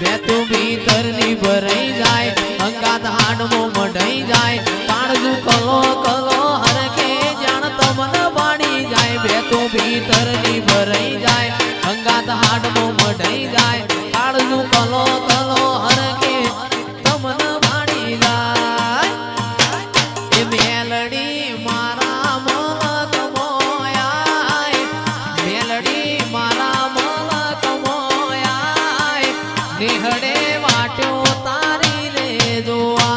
બેતું ભીતર ની ભરાઈ જાય અંગાત હાડમો મઢાઈ જાય કાળજુ કલો કલો હરકે જાણ તમન બાણી જાય બેતું ભીતર ની ભરાઈ જાય અંગાત હાડમો મઢાઈ જાય કાળજુ કલો કલો હરકે તમન બાણી જાય એ મેલડી મારા મલક મોયાય મેલડી મારા મલક મોયાય નિહળે વાટ્યો તારી રે જોવાય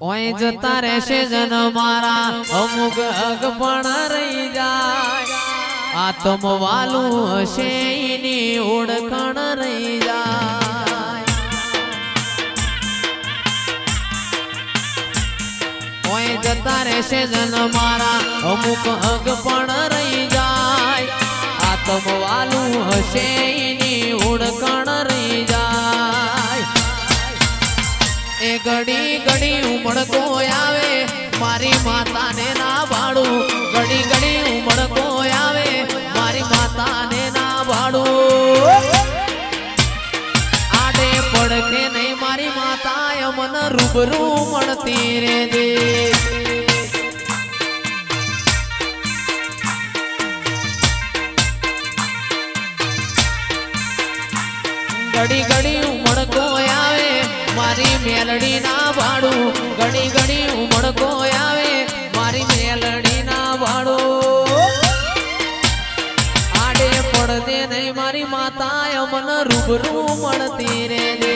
ઓય જતા રહેશે જન મારા અમુક હગ પણ રહી જાય આત્મ વાલું હશે એની ઓળખણ રહી જાય ઓય જતા રહેશે જન મારા અમુક હગ પણ રહી જાય આત્મ વાલું હશે એની ઓળખણ રહી જાય એ ઘડી ઘડી ઉમળકો આવે મારી માતાને ના ભાડું ઘડી ઘડી ઉમળકો આવે મારી માતાને ના ભાડું આડે પડકે નહીં મારી માતા મન રૂબરૂ મળતી રે દે ઘડી ઘડી ઉમળકો આવે મારી મેલડી ના ભાડું ઘડી ઘડી ઉમળકો આવે મારી મેલડી ના ભાડું આડે પડદે નહીં મારી માતા મન રૂબરૂ મળતી રે દે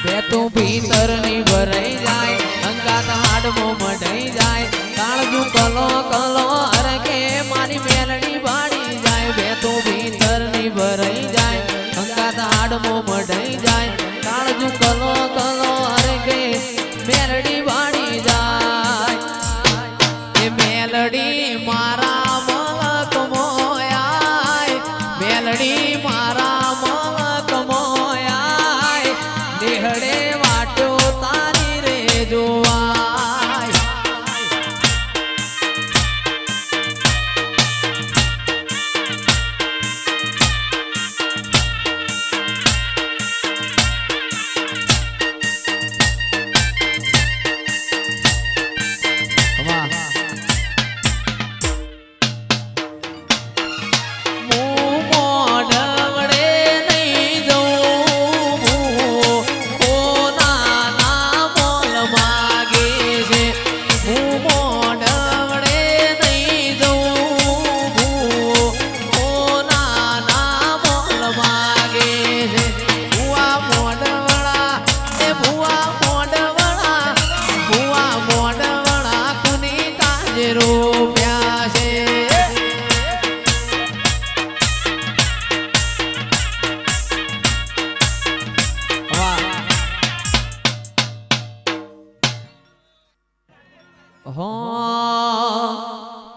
બેતું ભીતર ની ભરાઈ જાય અંગાત હાડમો મઢાઈ જાય કાળજુ કલો કલો હરકે મારી મેલડી બાળી જાય બેતું ભીતર ની ભરાઈ જાય અંગાત હાડમો મઢાઈ જાય કાળજુ કલો કલો હરકે મેલડી બાળી જાય એ મેલડી મારા મલક મોયાય મેલડી મારા મલક મોયાય નિહળે વાટ્યો તારી રે જોવાય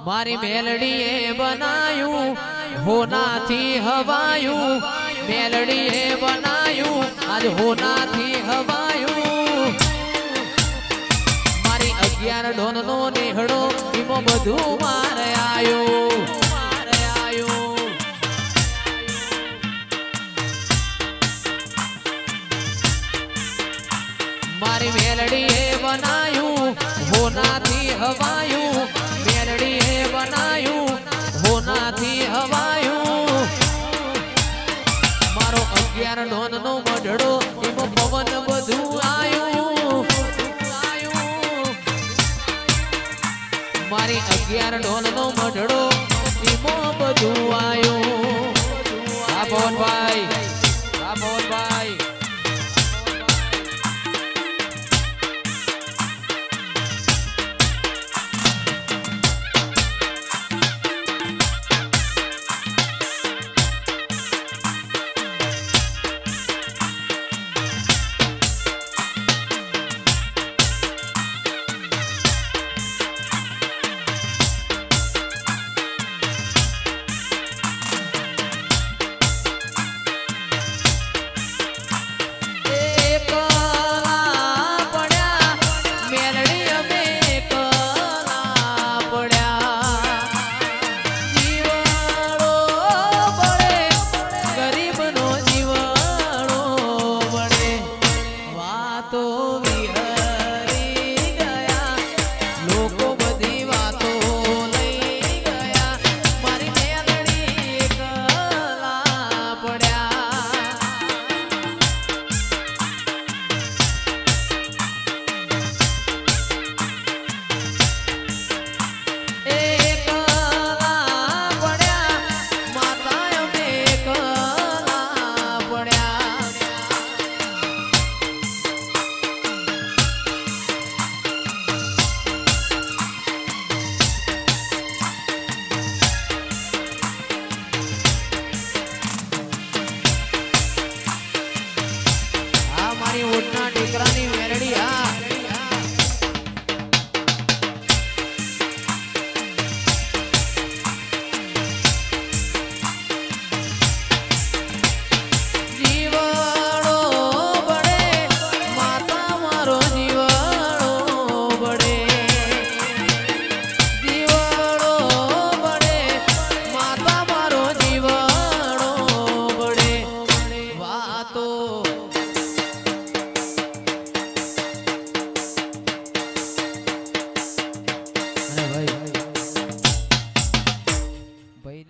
મારી મેલડીએ બનાયું હોનાથી હવાયું મેલડીએ બનાયું આજ હોનાથી હવાયું મારી 11 ઢોલનો નેહડો એમાં બધું મારે આયો મારી મેલડીએ બનાયું હોનાથી હવાયું મેલડીએ બનાયું હોનાથી હવાયું નો મઢડો એમાં પવન બધું આયું મારી 11 ઢોલ નો મઢડો એમાં બધું આયું આ પવનભાઈ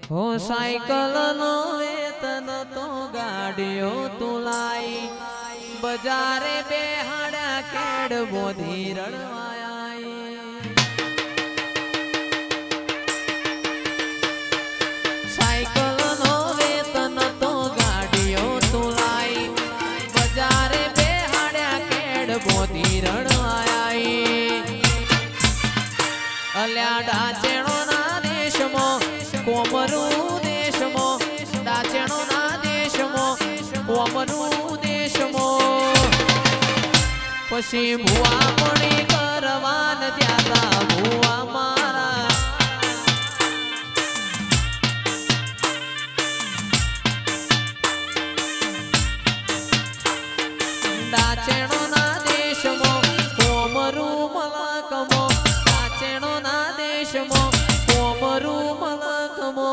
हो साइकिल नो वेतन तो गाड़ियो तुलाई बजारे बेहाड़ा केड़ बोधी रड़वाई साइकिल नो वेतन तो गाड़ियो तुलाई बजारे बेहाड़ा केड़ बोधी रड़वाई अल्या डाचेणो ना देश मो कोमरू देश मो डाचेणो ना देश मो कोमरू देश मो पछी भुआ मणी करवान त्याता भुआ मारा डाचेणो ना देश मो कोमरू मलक मो डाचेणो ना देश मो कोमरू मलक मो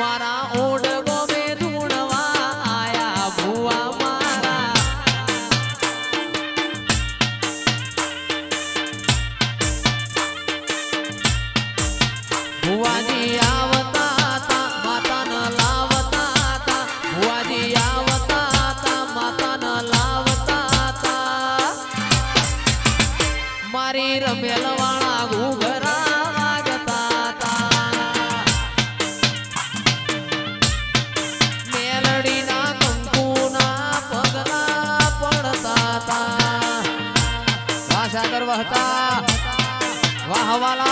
मारा ओडगो में ढूंढवा आया भुआ मारा भुआ जी आवता था माता न लावता था भुआ जी आवता था माता न लावता था मारी रमेल वाला घूघरा वाह वाला